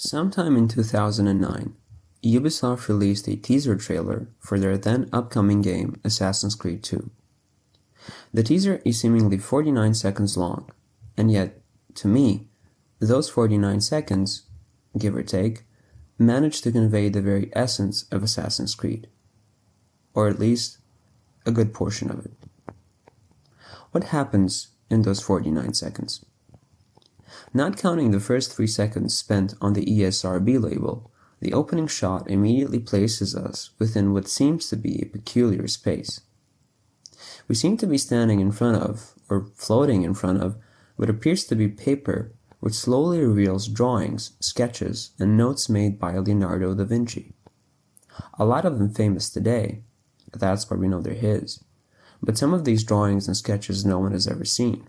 Sometime in 2009, Ubisoft released a teaser trailer for their then upcoming game Assassin's Creed 2. The teaser is seemingly 49 seconds long, and yet, to me, those 49 seconds, give or take, managed to convey the very essence of Assassin's Creed. Or at least, a good portion of it. What happens in those 49 seconds? Not counting the first 3 seconds spent on the ESRB label, the opening shot immediately places us within what seems to be a peculiar space. We seem to be standing in front of, or floating in front of, what appears to be paper which slowly reveals drawings, sketches, and notes made by Leonardo da Vinci. A lot of them famous today, that's why we know they're his, but some of these drawings and sketches no one has ever seen.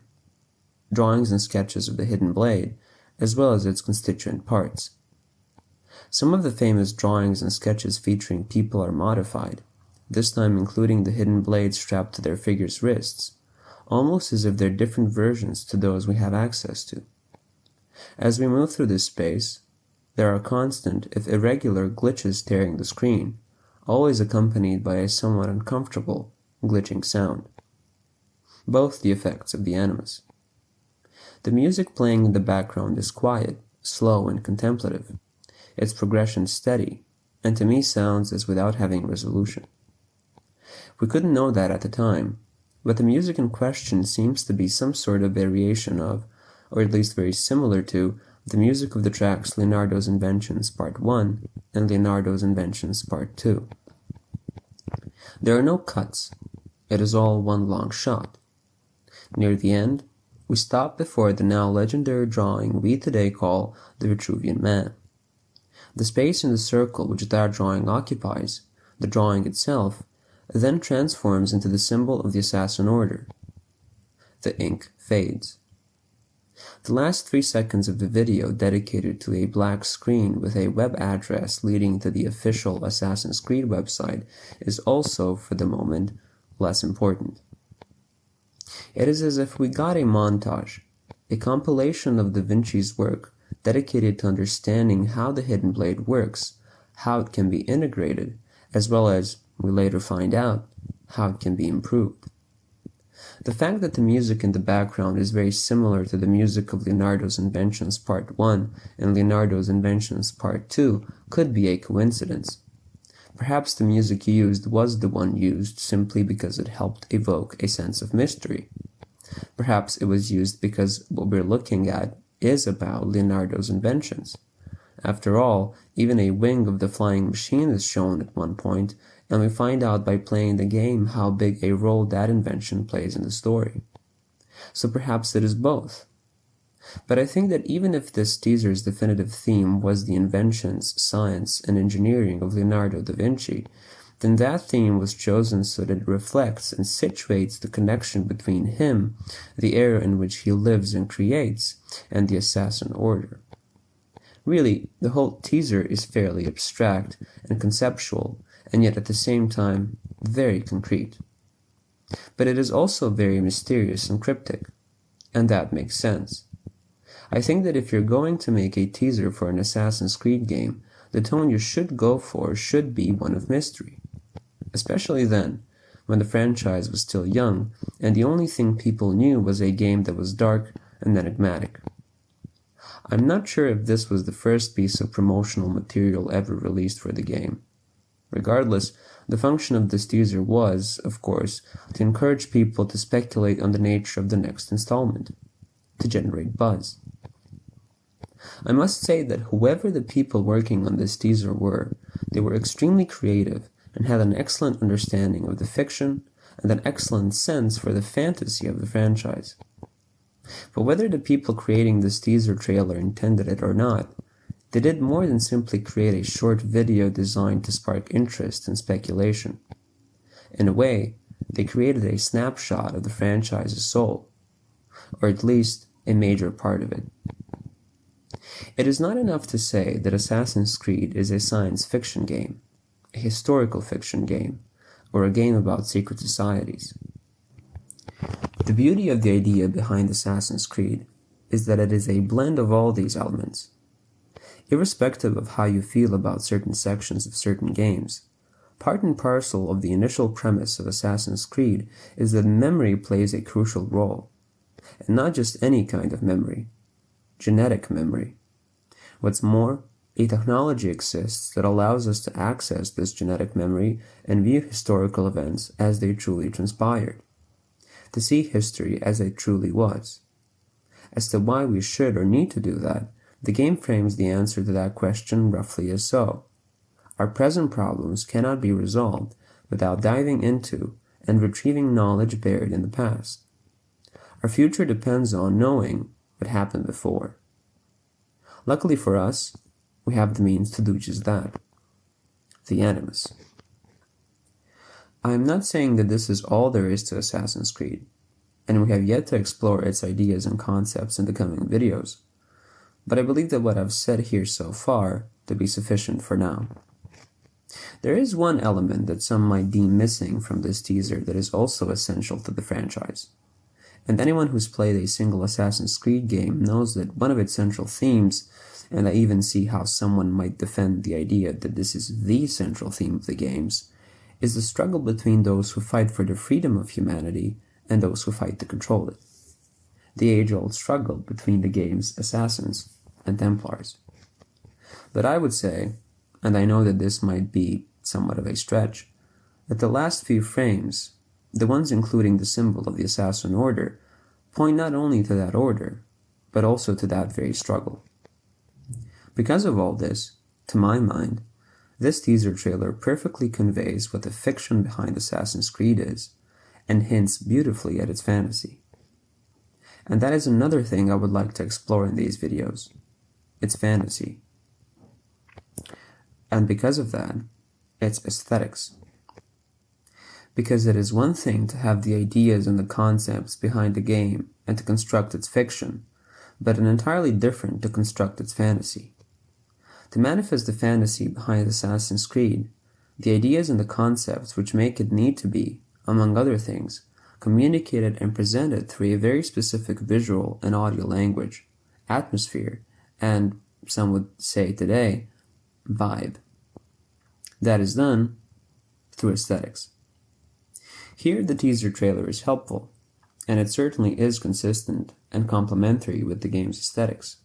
Drawings and sketches of the Hidden Blade, as well as its constituent parts. Some of the famous drawings and sketches featuring people are modified, this time including the Hidden Blade strapped to their figures' wrists, almost as if they're different versions to those we have access to. As we move through this space, there are constant, if irregular, glitches tearing the screen, always accompanied by a somewhat uncomfortable, glitching sound. Both the effects of the Animus. The music playing in the background is quiet, slow, and contemplative, its progression steady, and to me sounds as without having resolution. We couldn't know that at the time, but the music in question seems to be some sort of variation of, or at least very similar to, the music of the tracks Leonardo's Inventions Part 1 and Leonardo's Inventions Part 2. There are no cuts, it is all one long shot. Near the end, we stop before the now legendary drawing we today call the Vitruvian Man. The space in the circle which that drawing occupies, the drawing itself, then transforms into the symbol of the Assassin Order. The ink fades. The last 3 seconds of the video dedicated to a black screen with a web address leading to the official Assassin's Creed website is also, for the moment, less important. It is as if we got a montage, a compilation of Da Vinci's work dedicated to understanding how the Hidden Blade works, how it can be integrated, as well as, we later find out, how it can be improved. The fact that the music in the background is very similar to the music of Leonardo's Inventions Part 1 and Leonardo's Inventions Part 2 could be a coincidence. Perhaps the music used was the one used simply because it helped evoke a sense of mystery. Perhaps it was used because what we're looking at is about Leonardo's inventions. After all, even a wing of the flying machine is shown at one point, and we find out by playing the game how big a role that invention plays in the story. So perhaps it is both. But I think that even if this teaser's definitive theme was the inventions, science, and engineering of Leonardo da Vinci, then that theme was chosen so that it reflects and situates the connection between him, the era in which he lives and creates, and the Assassin Order. Really, the whole teaser is fairly abstract and conceptual, and yet at the same time, very concrete. But it is also very mysterious and cryptic, and that makes sense. I think that if you're going to make a teaser for an Assassin's Creed game, the tone you should go for should be one of mystery. Especially then, when the franchise was still young, and the only thing people knew was a game that was dark and enigmatic. I'm not sure if this was the first piece of promotional material ever released for the game. Regardless, the function of this teaser was, of course, to encourage people to speculate on the nature of the next installment, to generate buzz. I must say that whoever the people working on this teaser were, they were extremely creative and had an excellent understanding of the fiction and an excellent sense for the fantasy of the franchise. But whether the people creating this teaser trailer intended it or not, they did more than simply create a short video designed to spark interest and speculation. In a way, they created a snapshot of the franchise's soul, or at least a major part of it. It is not enough to say that Assassin's Creed is a science fiction game, a historical fiction game, or a game about secret societies. The beauty of the idea behind Assassin's Creed is that it is a blend of all these elements. Irrespective of how you feel about certain sections of certain games, part and parcel of the initial premise of Assassin's Creed is that memory plays a crucial role, and not just any kind of memory, genetic memory. What's more, a technology exists that allows us to access this genetic memory and view historical events as they truly transpired, to see history as it truly was. As to why we should or need to do that, the game frames the answer to that question roughly as so. Our present problems cannot be resolved without diving into and retrieving knowledge buried in the past. Our future depends on knowing what happened before. Luckily for us, we have the means to do just that. The Animus. I am not saying that this is all there is to Assassin's Creed, and we have yet to explore its ideas and concepts in the coming videos, but I believe that what I've said here so far to be sufficient for now. There is one element that some might deem missing from this teaser that is also essential to the franchise. And anyone who's played a single Assassin's Creed game knows that one of its central themes, and I even see how someone might defend the idea that this is the central theme of the games, is the struggle between those who fight for the freedom of humanity and those who fight to control it. The age-old struggle between the game's assassins and Templars. But I would say, and I know that this might be somewhat of a stretch, that the last few frames, the ones including the symbol of the Assassin Order, point not only to that order, but also to that very struggle. Because of all this, to my mind, this teaser trailer perfectly conveys what the fiction behind Assassin's Creed is, and hints beautifully at its fantasy. And that is another thing I would like to explore in these videos. Its fantasy. And because of that, its aesthetics. Because it is one thing to have the ideas and the concepts behind the game and to construct its fiction, but an entirely different to construct its fantasy. To manifest the fantasy behind Assassin's Creed, the ideas and the concepts which make it need to be, among other things, communicated and presented through a very specific visual and audio language, atmosphere, and, some would say today, vibe. That is done through aesthetics. Here the teaser trailer is helpful, and it certainly is consistent and complementary with the game's aesthetics,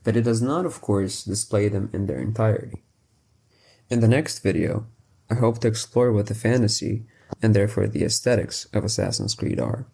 but it does not, of course, display them in their entirety. In the next video, I hope to explore what the fantasy, and therefore the aesthetics, of Assassin's Creed are.